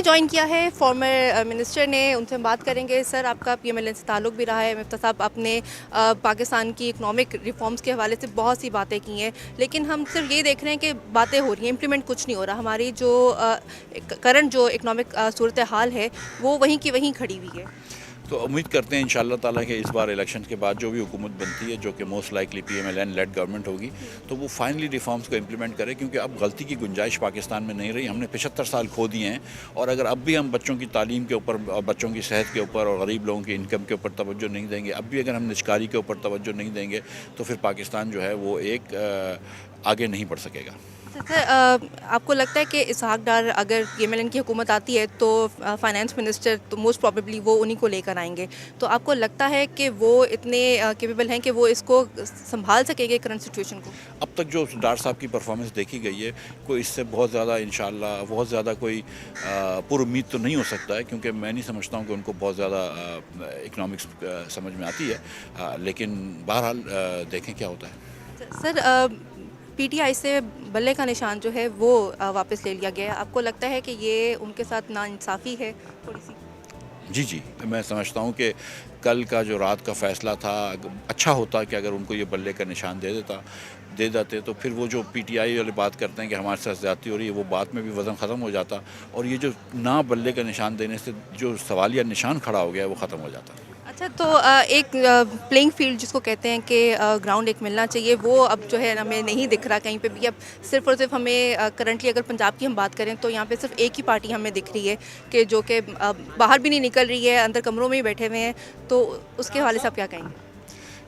Join کیا ہے farmer minister نے، ان سے ہم بات کریں گے. سر، آپ کا پی ایم ایل این سے تعلق بھی رہا ہے. مفتیٰ صاحب، اپنے پاکستان کی اکنامک ریفارمز کے حوالے سے بہت سی باتیں کی ہیں، لیکن ہم صرف یہ دیکھ رہے ہیں کہ باتیں ہو رہی ہیں، امپلیمنٹ کچھ نہیں ہو رہا. ہماری جو کرنٹ جو اکنامک صورتحال ہے وہ وہیں کی وہیں کھڑی ہوئی ہے. تو امید کرتے ہیں انشاءاللہ تعالیٰ کہ اس بار الیکشن کے بعد جو بھی حکومت بنتی ہے، جو کہ most likely P M L N lead government ہوگی، تو وہ فائنلی ریفارمز کو امپلیمنٹ کرے، کیونکہ اب غلطی کی گنجائش پاکستان میں نہیں رہی. ہم نے 75 سال کھو دیے ہیں، اور اگر اب بھی ہم بچوں کی تعلیم کے اوپر اور بچوں کی صحت کے اوپر اور غریب لوگوں کی انکم کے اوپر توجہ نہیں دیں گے، اب بھی اگر ہم نجکاری کے اوپر توجہ نہیں دیں گے، تو پھر پاکستان جو ہے وہ ایک آگے نہیں بڑھ سکے گا. سر، آپ کو لگتا ہے کہ اسحاق ڈار اگر پی ایم ایل این کی حکومت آتی ہے تو فائنانس منسٹر تو موسٹ پروبیبلی وہ انہی کو لے کر آئیں گے، تو آپ کو لگتا ہے کہ وہ اتنے کیپیبل ہیں کہ وہ اس کو سنبھال سکیں گے کرنٹ سچویشن کو؟ اب تک جو ڈار صاحب کی پرفارمنس دیکھی گئی ہے، کوئی اس سے بہت زیادہ انشاءاللہ بہت زیادہ کوئی پر امید تو نہیں ہو سکتا ہے، کیونکہ میں نہیں سمجھتا ہوں کہ ان کو بہت زیادہ اکنامکس سمجھ میں آتی ہے. لیکن بہرحال دیکھیں کیا ہوتا ہے. سر، پی ٹی آئی سے بلے کا نشان جو ہے وہ واپس لے لیا گیا ہے. آپ کو لگتا ہے کہ یہ ان کے ساتھ ناانصافی ہے تھوڑی سی؟ جی، میں سمجھتا ہوں کہ کل کا جو رات کا فیصلہ تھا، اچھا ہوتا کہ اگر ان کو یہ بلے کا نشان دے دیتے، تو پھر وہ جو پی ٹی آئی والے بات کرتے ہیں کہ ہمارے ساتھ زیادتی ہو رہی ہے، وہ بات میں بھی وزن ختم ہو جاتا، اور یہ جو نہ بلے کا نشان دینے سے جو سوالیہ نشان کھڑا ہو گیا وہ ختم ہو جاتا. اچھا، تو ایک پلینگ فیلڈ جس کو کہتے ہیں کہ گراؤنڈ ایک ملنا چاہیے، وہ اب جو ہے ہمیں نہیں دکھ رہا کہیں پہ بھی. اب صرف اور صرف ہمیں کرنٹلی اگر پنجاب کی ہم بات کریں تو یہاں پہ صرف ایک ہی پارٹی ہمیں دکھ رہی ہے کہ جو کہ باہر بھی نہیں نکل رہی ہے، اندر کمروں میں ہی بیٹھے ہوئے ہیں. تو اس کے حوالے سے آپ کیا کہیں گے؟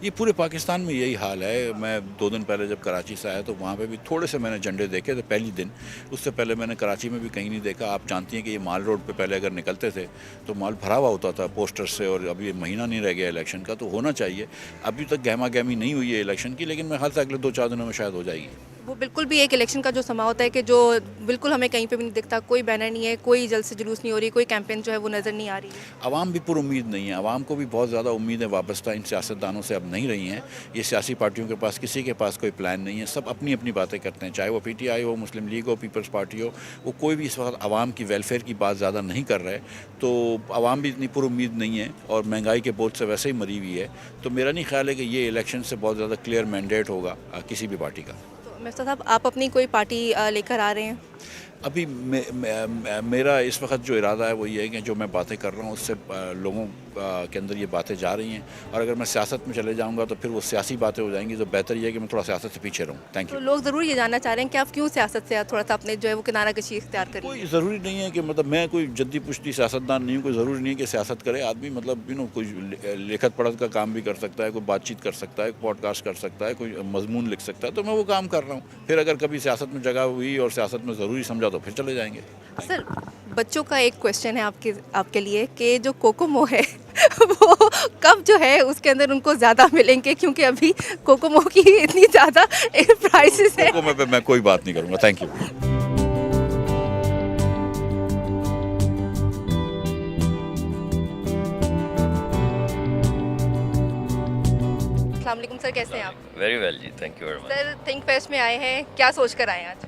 یہ پورے پاکستان میں یہی حال ہے. میں 2 دن پہلے جب کراچی سے آیا تو وہاں پہ بھی تھوڑے سے میں نے جھنڈے دیکھے تھے پہلی دن. اس سے پہلے میں نے کراچی میں بھی کہیں نہیں دیکھا. آپ جانتی ہیں کہ یہ مال روڈ پہ پہلے اگر نکلتے تھے تو مال بھرا ہوا ہوتا تھا پوسٹر سے، اور اب یہ مہینہ نہیں رہ گیا الیکشن کا، تو ہونا چاہیے. ابھی تک گہما گہمی نہیں ہوئی ہے الیکشن کی، لیکن میں خیال سے اگلے 2-4 دنوں میں شاید ہو جائے گی. وہ بالکل بھی ایک الیکشن کا جو سما ہوتا ہے کہ جو بالکل ہمیں کہیں پہ بھی نہیں دکھتا، کوئی بینر نہیں ہے، کوئی جلسے جلوس نہیں ہو رہی، کوئی کیمپین جو ہے وہ نظر نہیں آ رہی ہے. عوام بھی پر امید نہیں ہے. عوام کو بھی بہت زیادہ امیدیں وابستہ ان سیاستدانوں سے اب نہیں رہی ہیں. یہ سیاسی پارٹیوں کے پاس کسی کے پاس کوئی پلان نہیں ہے. سب اپنی اپنی باتیں کرتے ہیں، چاہے وہ پی ٹی آئی ہو، مسلم لیگ ہو، پیپلز پارٹی ہو. وہ کوئی بھی اس وقت عوام کی ویلفیئر کی بات زیادہ نہیں کر رہے. تو عوام بھی اتنی پر امید نہیں ہے، اور مہنگائی کے بوجھ سے ویسے ہی مری ہوئی ہے. تو میرا نہیں خیال ہے کہ یہ الیکشن سے بہت زیادہ کلیئر مینڈیٹ ہوگا کسی بھی پارٹی کا. تو مفتیٰ صاحب، آپ اپنی کوئی پارٹی لے کر آ رہے ہیں؟ ابھی میرا اس وقت جو ارادہ ہے وہ یہ ہے کہ جو میں باتیں کر رہا ہوں اس سے لوگوں کے اندر یہ باتیں جا رہی ہیں، اور اگر میں سیاست میں چلے جاؤں گا تو پھر وہ سیاسی باتیں ہو جائیں گی. تو بہتر یہ ہے کہ میں تھوڑا سیاست سے پیچھے رہوں. تھینک تو یو. لوگ ضرور یہ جاننا چاہ رہے ہیں کہ آپ کیوں سیاست سے تھوڑا سا اپنے جو ہے وہ کنارہ کشی اختیار کر رہی کوئی ہیں؟ ضروری نہیں ہے کہ مطلب میں کوئی جدی پشتی سیاستدان نہیں ہوں. کوئی ضروری نہیں ہے کہ سیاست کرے آدمی. مطلب کوئی لکھت پڑھت کا کام بھی کر سکتا ہے، کوئی بات چیت کر سکتا ہے، پوڈ کاسٹ کر سکتا ہے، کوئی مضمون لکھ سکتا ہے. تو میں وہ کام کر رہا ہوں. پھر اگر کبھی سیاست میں جگہ ہوئی اور سیاست میں ضروری سمجھا تو پھر چلے جائیں گے. سر، بچوں کا ایک کویشچن ہے آپ کے لیے کہ جو کوکومو ہے وہ کب جو ہے اس کے اندر ان کو زیادہ ملیں گے، کیونکہ ابھی کوکومو کی اتنی زیادہ پرائسز ہیں. میں کوئی بات نہیں کروں گا. Thank you. السلام علیکم سر، کیسے ہیں آپ؟ ویری ویل جی، thank you very much. Sir, think fest میں آئے ہیں، کیا سوچ کر آئے ہیں آج؟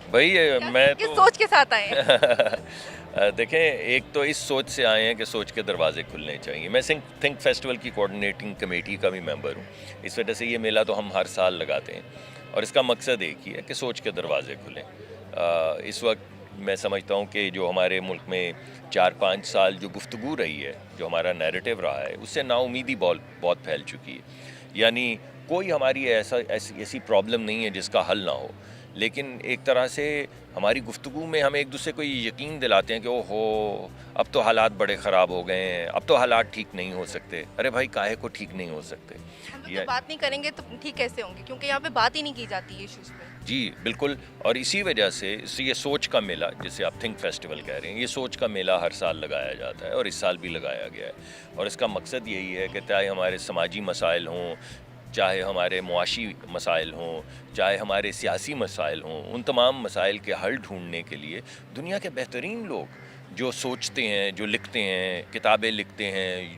بھائی میں کس سوچ کے ساتھ آئے ہیں؟ دیکھیں، ایک تو اس سوچ سے آئے ہیں کہ سوچ کے دروازے کھلنے چاہیے. میں تھنک فیسٹیول کی کوآرڈینیٹنگ کمیٹی کا بھی ممبر ہوں. اس وجہ سے یہ میلہ تو ہم ہر سال لگاتے ہیں، اور اس کا مقصد ایک ہی ہے کہ سوچ کے دروازے کھلیں. اس وقت میں سمجھتا ہوں کہ جو ہمارے ملک میں 4-5 سال جو گفتگو رہی ہے، جو ہمارا نیریٹو رہا ہے، اس سے نا امیدی بہت پھیل چکی ہے. یعنی کوئی ہماری ایسی پرابلم نہیں ہے جس کا حل نہ ہو، لیکن ایک طرح سے ہماری گفتگو میں ہم ایک دوسرے کو یہ یقین دلاتے ہیں کہ اوہو اب تو حالات بڑے خراب ہو گئے ہیں، اب تو حالات ٹھیک نہیں ہو سکتے. ارے بھائی، کاہے کو ٹھیک نہیں ہو سکتے؟ ہم تو بات نہیں کریں گے تو ٹھیک کیسے ہوں گے؟ کیونکہ یہاں پہ بات ہی نہیں کی جاتی ہے ایشوز پہ. جی بالکل. اور اسی وجہ سے یہ سوچ کا میلہ، جسے آپ تھنک فیسٹیول کہہ رہے ہیں، یہ سوچ کا میلہ ہر سال لگایا جاتا ہے، اور اس سال بھی لگایا گیا ہے. اور اس کا مقصد یہی ہے کہ چاہے ہمارے سماجی مسائل ہوں، چاہے ہمارے معاشی مسائل ہوں، چاہے ہمارے سیاسی مسائل ہوں، ان تمام مسائل کے حل ڈھونڈنے کے لیے دنیا کے بہترین لوگ جو سوچتے ہیں، جو لکھتے ہیں، کتابیں لکھتے ہیں،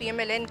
PMLN,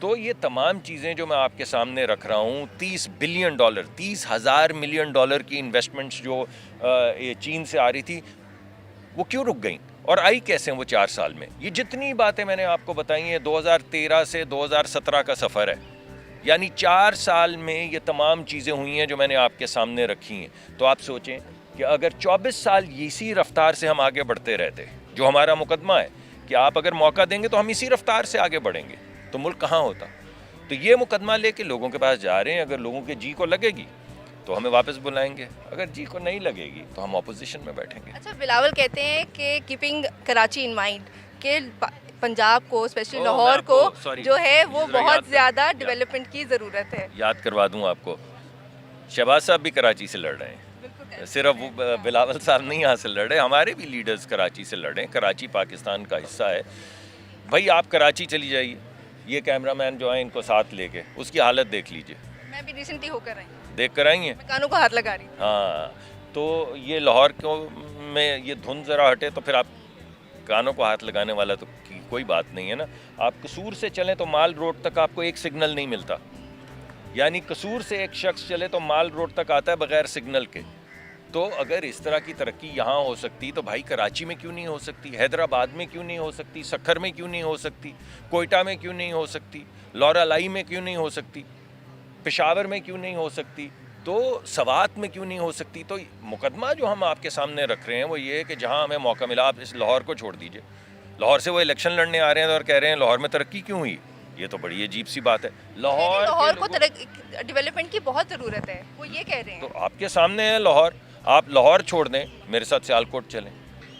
تو یہ تمام چیزیں جو میں آپ کے سامنے رکھ رہا ہوں، $30 بلین، 30,000 ملین ڈالر کی انویسٹمنٹس جو چین سے آ رہی تھی، وہ کیوں رک گئیں اور آئی کیسے ہیں وہ 4 سال میں؟ یہ جتنی باتیں میں نے آپ کو بتائی ہیں 2013 سے 2017 کا سفر ہے، یعنی 4 سال میں یہ تمام چیزیں ہوئی ہیں جو میں نے آپ کے سامنے رکھی ہیں. تو آپ سوچیں کہ اگر 24 سال اسی رفتار سے ہم آگے بڑھتے رہتے، جو ہمارا مقدمہ ہے کہ آپ اگر موقع دیں گے تو ہم اسی رفتار سے آگے بڑھیں گے، تو ملک کہاں ہوتا؟ تو یہ مقدمہ لے کے لوگوں کے پاس جا رہے ہیں. اگر لوگوں کے جی کو لگے گی تو ہمیں واپس بلائیں گے، اگر جی کو نہیں لگے گی تو ہم اپوزیشن میں بیٹھیں گے. اچھا، بلاول کہتے ہیں کہ کیپنگ کراچی ان مائنڈ کہ پنجاب کو اسپیشلی لاہور کو جو ہے وہ بہت زیادہ ڈیولپمنٹ کی ضرورت ہے. یاد کروا دوں آپ کو، شہباز صاحب بھی کراچی سے لڑ رہے ہیں، صرف وہ بلاول صاحب نہیں یہاں سے لڑ رہے، ہمارے بھی لیڈرز کراچی سے لڑ رہے ہیں. کراچی پاکستان کا حصہ ہے. بھائی آپ کراچی چلی جائیے، یہ کیمرہ مین جو ہیں ان کو ساتھ لے کے اس کی حالت دیکھ لیجئے. میں بھی ریسنٹلی ہو کر رہی ہوں، دیکھ کر آئی ہیں؟ میں کانوں کو ہاتھ لگا رہی ہوں. ہاں، تو یہ لاہور میں یہ دھند ذرا ہٹے تو پھر آپ کانوں کو ہاتھ لگانے والا تو کوئی بات نہیں ہے نا. آپ قصور سے چلیں تو مال روڈ تک آپ کو ایک سگنل نہیں ملتا، یعنی قصور سے ایک شخص چلے تو مال روڈ تک آتا ہے بغیر سگنل کے. تو اگر اس طرح کی ترقی یہاں ہو سکتی تو بھائی کراچی میں کیوں نہیں ہو سکتی؟ حیدرآباد میں کیوں نہیں ہو سکتی؟ سکھر میں کیوں نہیں ہو سکتی؟ کوئٹہ میں کیوں نہیں ہو سکتی؟ لورا لائی میں کیوں نہیں ہو سکتی؟ پشاور میں کیوں نہیں ہو سکتی؟ تو سوات میں کیوں نہیں ہو سکتی؟ تو مقدمہ جو ہم آپ کے سامنے رکھ رہے ہیں وہ یہ ہے کہ جہاں ہمیں موقع ملا، آپ اس لاہور کو چھوڑ دیجئے. لاہور سے وہ الیکشن لڑنے آ رہے ہیں اور کہہ رہے ہیں لاہور میں ترقی کیوں ہوئی؟ یہ تو بڑی عجیب سی بات ہے. لاہور کو ڈیولپمنٹ کی بہت ضرورت ہے، وہ یہ کہہ رہے ہیں. تو آپ کے سامنے ہے لاہور. آپ لاہور چھوڑ دیں، میرے ساتھ سیالکوٹ چلیں،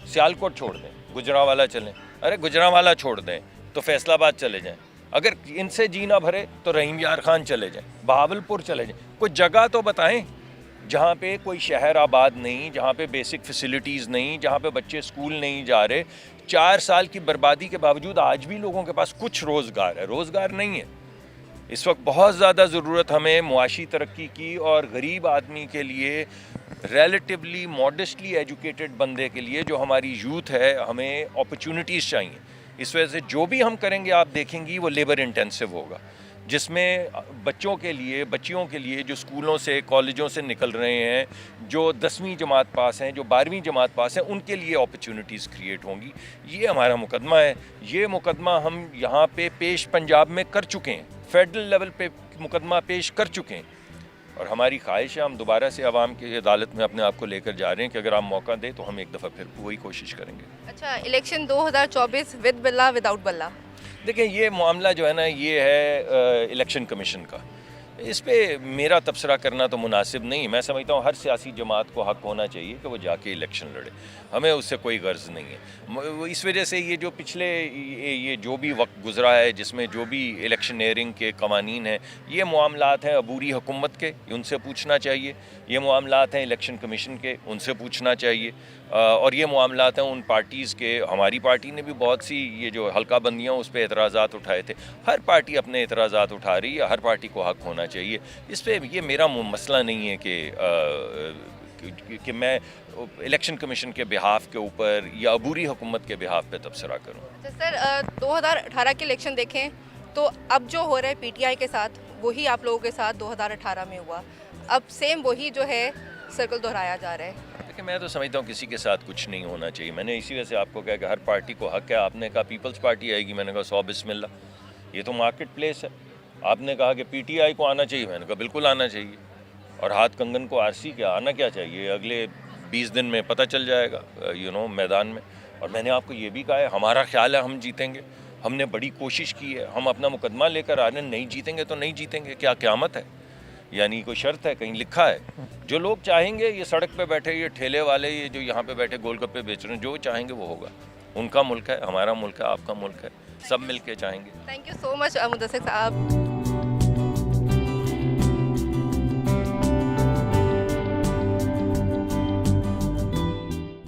سیالکوٹ چھوڑ دیں، گجرانوالہ چلیں، ارے گجرانوالہ چھوڑ دیں تو فیصل آباد چلے جائیں. اگر ان سے جی نہ بھرے تو رحیم یار خان چلے جائیں، بہاولپور چلے جائیں. کوئی جگہ تو بتائیں جہاں پہ کوئی شہر آباد نہیں، جہاں پہ بیسک فیسلٹیز نہیں، جہاں پہ بچے اسکول نہیں جا رہے. 4 سال کی بربادی کے باوجود آج بھی لوگوں کے پاس کچھ روزگار ہے. روزگار نہیں ہے. اس وقت بہت زیادہ ضرورت ہمیں معاشی ترقی کی، اور غریب آدمی کے لیے، ریلیٹیولی موڈسٹلی ایجوکیٹڈ بندے کے لیے جو ہماری یوتھ ہے، ہمیں اپرچونٹیز چاہیے. اس وجہ سے جو بھی ہم کریں گے آپ دیکھیں گی وہ لیبر انٹینسو ہوگا، جس میں بچوں کے لیے، بچیوں کے لیے جو اسکولوں سے کالجوں سے نکل رہے ہیں، جو 10ویں جماعت پاس ہیں، جو 12ویں جماعت پاس ہیں، ان کے لیے اپرچونٹیز کریٹ ہوں گی. یہ ہمارا مقدمہ ہے. یہ مقدمہ ہم یہاں پہ پیش پنجاب میں کر چکے ہیں، فیڈرل لیول پہ مقدمہ پیش کر چکے ہیں، اور ہماری خواہش ہے ہم دوبارہ سے عوام کی عدالت میں اپنے آپ کو لے کر جا رہے ہیں کہ اگر آپ موقع دیں تو ہم ایک دفعہ پھر وہی کوشش کریں گے. اچھا، الیکشن 2024 ود بلا ود آؤٹ بلا؟ دیکھیں یہ معاملہ جو ہے نا یہ ہے الیکشن کمیشن کا. اس پہ میرا تبصرہ کرنا تو مناسب نہیں. میں سمجھتا ہوں ہر سیاسی جماعت کو حق ہونا چاہیے کہ وہ جا کے الیکشن لڑے. ہمیں اس سے کوئی غرض نہیں ہے. اس وجہ سے یہ جو پچھلے یہ جو بھی وقت گزرا ہے، جس میں جو بھی الیکشنیئرنگ کے قوانین ہیں، یہ معاملات ہیں عبوری حکومت کے، ان سے پوچھنا چاہیے. یہ معاملات ہیں الیکشن کمیشن کے، ان سے پوچھنا چاہیے. اور یہ معاملات ہیں ان پارٹیز کے. ہماری پارٹی نے بھی بہت سی یہ جو حلقہ بندیاں اس پہ اعتراضات اٹھائے تھے. ہر پارٹی اپنے اعتراضات اٹھا رہی ہے، ہر پارٹی کو حق ہونا چاہیے. اس پہ یہ میرا مسئلہ نہیں ہے کہ میں الیکشن کمیشن کے بہاف کے اوپر یا عبوری حکومت کے بہاف پہ تبصرہ کروں. سر 2018 کے الیکشن دیکھیں تو اب جو ہو رہا ہے پی ٹی آئی کے ساتھ وہی آپ لوگوں کے ساتھ 2018 میں ہوا. اب سیم وہی جو ہے سرکل دہرایا جا رہا ہے. دیکھیں میں تو سمجھتا ہوں کسی کے ساتھ کچھ نہیں ہونا چاہیے. میں نے اسی وجہ سے آپ کو کہا کہ ہر پارٹی کو حق ہے. آپ نے کہا پیپلز پارٹی آئے گی، میں نے کہا 100 بسم اللہ. یہ تو مارکیٹ پلیس ہے. آپ نے کہا کہ پی ٹی آئی کو آنا چاہیے، میں نے کہا بالکل آنا چاہیے. اور ہاتھ کنگن کو آر سی کیا آنا کیا چاہیے، اگلے 20 دن میں پتہ چل جائے گا میدان میں. اور میں نے آپ کو یہ بھی کہا ہے ہمارا خیال ہے ہم جیتیں گے. ہم نے بڑی کوشش کی ہے، ہم اپنا مقدمہ لے کر آ رہے ہیں. نہیں جیتیں گے تو نہیں جیتیں گے. کیا قیامت ہے؟ یعنی کوئی شرط ہے؟ کہیں لکھا ہے؟ جو لوگ چاہیں گے، یہ سڑک پہ بیٹھے، یہ ٹھیلے والے، یہ جو یہاں پہ بیٹھے گول گپے بیچ رہے ہیں، جو چاہیں گے وہ ہوگا. ان کا ملک ہے، ہمارا ملک ہے، آپ کا ملک ہے. سب مل کے چاہیں گے. تھینک یو سو مچ مدثر صاحب.